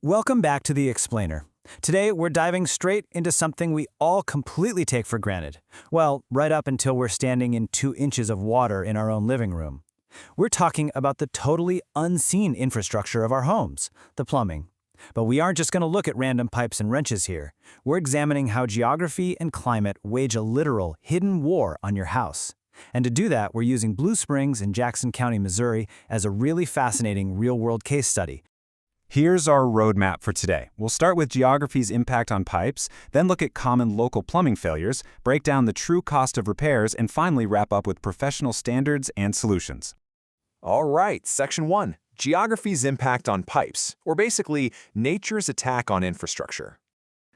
Welcome back to The Explainer. Today, we're diving straight into something we all completely take for granted. Well, right up until we're standing in 2 inches of water in our own living room. We're talking about the totally unseen infrastructure of our homes, the plumbing. But we aren't just going to look at random pipes and wrenches here. We're examining how geography and climate wage a literal, hidden war on your house. And to do that, we're using Blue Springs in Jackson County, Missouri as a really fascinating real-world case study. Here's our roadmap for today. We'll start with geography's impact on pipes, then look at common local plumbing failures, break down the true cost of repairs, and finally wrap up with professional standards and solutions. All right, Section 1, Geography's Impact on Pipes, or basically, nature's attack on infrastructure.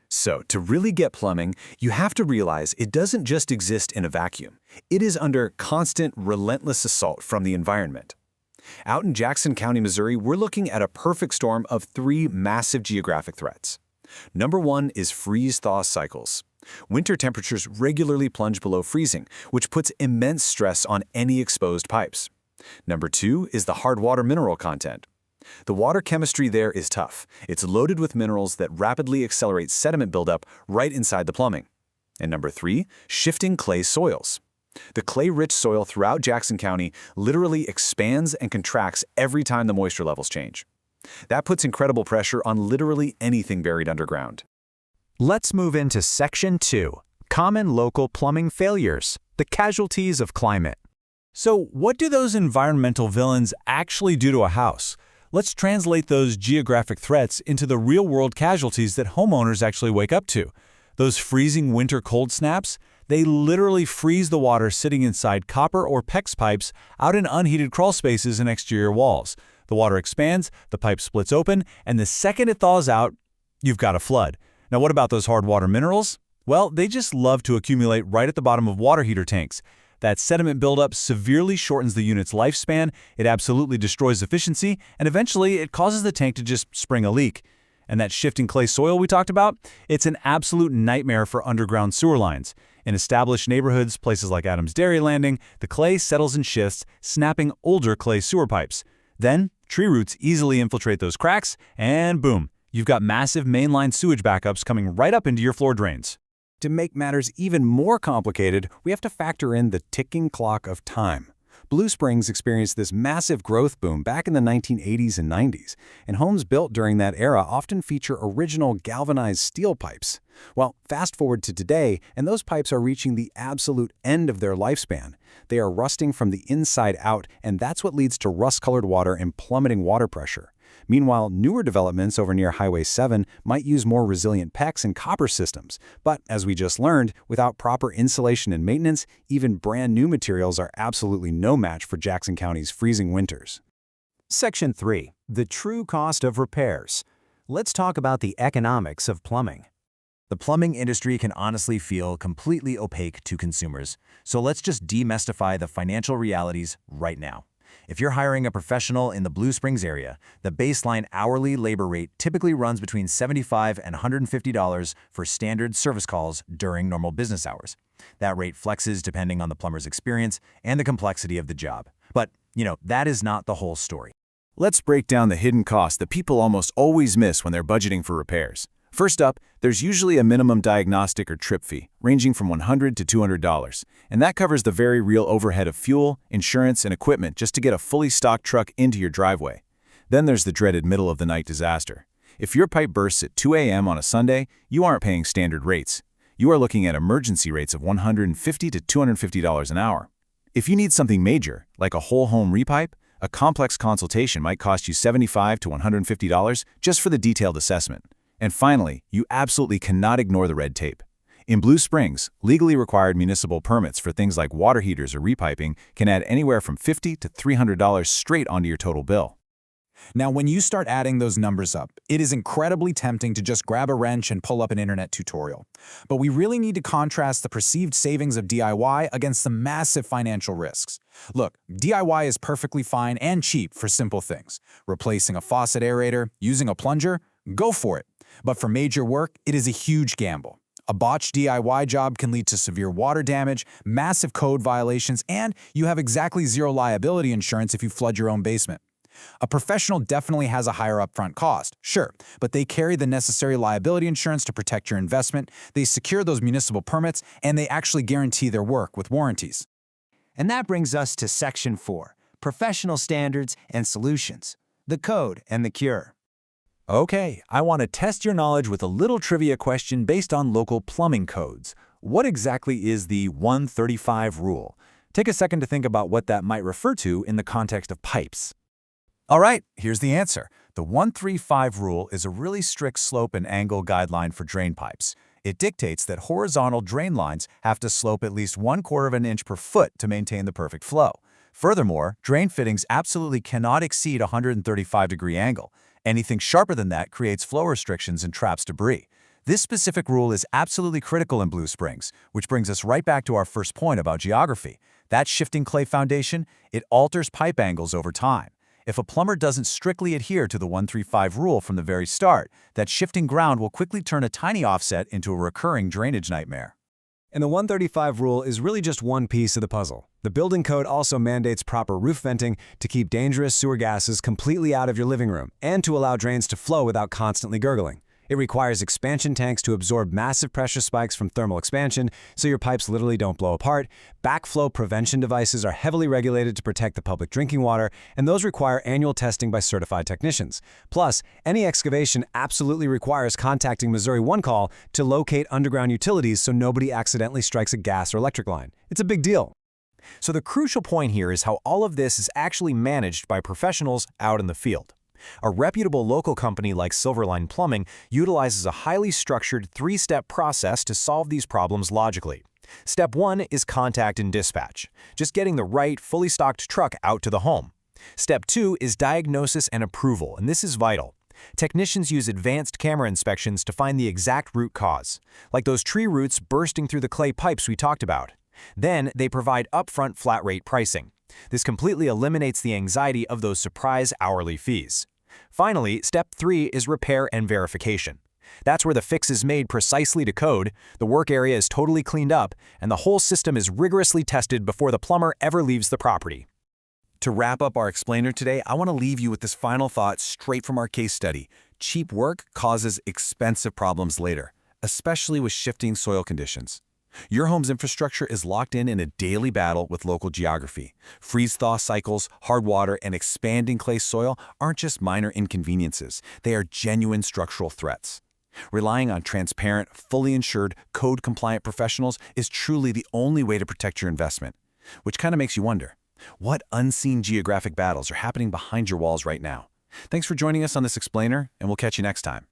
So, to really get plumbing, you have to realize it doesn't just exist in a vacuum. It is under constant, relentless assault from the environment. Out in Jackson County, Missouri, we're looking at a perfect storm of 3 massive geographic threats. Number 1 is freeze-thaw cycles. Winter temperatures regularly plunge below freezing, which puts immense stress on any exposed pipes. Number 2 is the hard water mineral content. The water chemistry there is tough. It's loaded with minerals that rapidly accelerate sediment buildup right inside the plumbing. And number 3, shifting clay soils. The clay-rich soil throughout Jackson County literally expands and contracts every time the moisture levels change. That puts incredible pressure on literally anything buried underground. Let's move into Section 2, Common Local Plumbing Failures, the Casualties of Climate. So, what do those environmental villains actually do to a house? Let's translate those geographic threats into the real-world casualties that homeowners actually wake up to. Those freezing winter cold snaps, they literally freeze the water sitting inside copper or PEX pipes out in unheated crawl spaces and exterior walls. The water expands, the pipe splits open, and the second it thaws out, you've got a flood. Now, what about those hard water minerals? Well, they just love to accumulate right at the bottom of water heater tanks. That sediment buildup severely shortens the unit's lifespan, it absolutely destroys efficiency, and eventually it causes the tank to just spring a leak. And that shifting clay soil we talked about, it's an absolute nightmare for underground sewer lines. In established neighborhoods, places like Adams Dairy Landing, the clay settles and shifts, snapping older clay sewer pipes. Then, tree roots easily infiltrate those cracks, and boom, you've got massive mainline sewage backups coming right up into your floor drains. To make matters even more complicated, we have to factor in the ticking clock of time. Blue Springs experienced this massive growth boom back in the 1980s and 90s, and homes built during that era often feature original galvanized steel pipes. Well, fast forward to today, and those pipes are reaching the absolute end of their lifespan. They are rusting from the inside out, and that's what leads to rust-colored water and plummeting water pressure. Meanwhile, newer developments over near Highway 7 might use more resilient PEX and copper systems. But as we just learned, without proper insulation and maintenance, even brand new materials are absolutely no match for Jackson County's freezing winters. Section 3, the true cost of repairs. Let's talk about the economics of plumbing. The plumbing industry can honestly feel completely opaque to consumers, so let's just demystify the financial realities right now. If you're hiring a professional in the Blue Springs area, the baseline hourly labor rate typically runs between $75 and $150 for standard service calls during normal business hours. That rate flexes depending on the plumber's experience and the complexity of the job. But, that is not the whole story. Let's break down the hidden costs that people almost always miss when they're budgeting for repairs. First up, there's usually a minimum diagnostic or trip fee, ranging from $100 to $200, and that covers the very real overhead of fuel, insurance, and equipment just to get a fully stocked truck into your driveway. Then there's the dreaded middle-of-the-night disaster. If your pipe bursts at 2 a.m. on a Sunday, you aren't paying standard rates. You are looking at emergency rates of $150 to $250 an hour. If you need something major, like a whole home repipe, a complex consultation might cost you $75 to $150 just for the detailed assessment. And finally, you absolutely cannot ignore the red tape. In Blue Springs, legally required municipal permits for things like water heaters or repiping can add anywhere from $50 to $300 straight onto your total bill. Now, when you start adding those numbers up, it is incredibly tempting to just grab a wrench and pull up an internet tutorial. But we really need to contrast the perceived savings of DIY against the massive financial risks. Look, DIY is perfectly fine and cheap for simple things. Replacing a faucet aerator, using a plunger, go for it. But for major work, it is a huge gamble. A botched DIY job can lead to severe water damage, massive code violations, and you have exactly zero liability insurance if you flood your own basement. A professional definitely has a higher upfront cost, sure, but they carry the necessary liability insurance to protect your investment, they secure those municipal permits, and they actually guarantee their work with warranties. And that brings us to Section 4, Professional Standards and Solutions, the Code and the Cure. Okay, I want to test your knowledge with a little trivia question based on local plumbing codes. What exactly is the 135 rule? Take a second to think about what that might refer to in the context of pipes. All right, here's the answer. The 135 rule is a really strict slope and angle guideline for drain pipes. It dictates that horizontal drain lines have to slope at least 1/4 of an inch per foot to maintain the perfect flow. Furthermore, drain fittings absolutely cannot exceed a 135-degree angle. Anything sharper than that creates flow restrictions and traps debris. This specific rule is absolutely critical in Blue Springs, which brings us right back to our first point about geography. That shifting clay foundation, it alters pipe angles over time. If a plumber doesn't strictly adhere to the 135 rule from the very start, that shifting ground will quickly turn a tiny offset into a recurring drainage nightmare. And the 135 rule is really just one piece of the puzzle. The building code also mandates proper roof venting to keep dangerous sewer gases completely out of your living room and to allow drains to flow without constantly gurgling. It requires expansion tanks to absorb massive pressure spikes from thermal expansion so your pipes literally don't blow apart. Backflow prevention devices are heavily regulated to protect the public drinking water, and those require annual testing by certified technicians. Plus, any excavation absolutely requires contacting Missouri One Call to locate underground utilities so nobody accidentally strikes a gas or electric line. It's a big deal. So the crucial point here is how all of this is actually managed by professionals out in the field. A reputable local company like Silverline Plumbing utilizes a highly structured 3-step process to solve these problems logically. Step 1 is contact and dispatch, just getting the right, fully stocked truck out to the home. Step 2 is diagnosis and approval, and this is vital. Technicians use advanced camera inspections to find the exact root cause, like those tree roots bursting through the clay pipes we talked about. Then they provide upfront flat rate pricing. This completely eliminates the anxiety of those surprise hourly fees. Finally, step 3 is repair and verification. That's where the fix is made precisely to code, the work area is totally cleaned up, and the whole system is rigorously tested before the plumber ever leaves the property. To wrap up our explainer today, I want to leave you with this final thought straight from our case study. Cheap work causes expensive problems later, especially with shifting soil conditions. Your home's infrastructure is locked in a daily battle with local geography. Freeze-thaw cycles, hard water, and expanding clay soil aren't just minor inconveniences. They are genuine structural threats. Relying on transparent, fully insured, code-compliant professionals is truly the only way to protect your investment. Which kind of makes you wonder, what unseen geographic battles are happening behind your walls right now? Thanks for joining us on this explainer, and we'll catch you next time.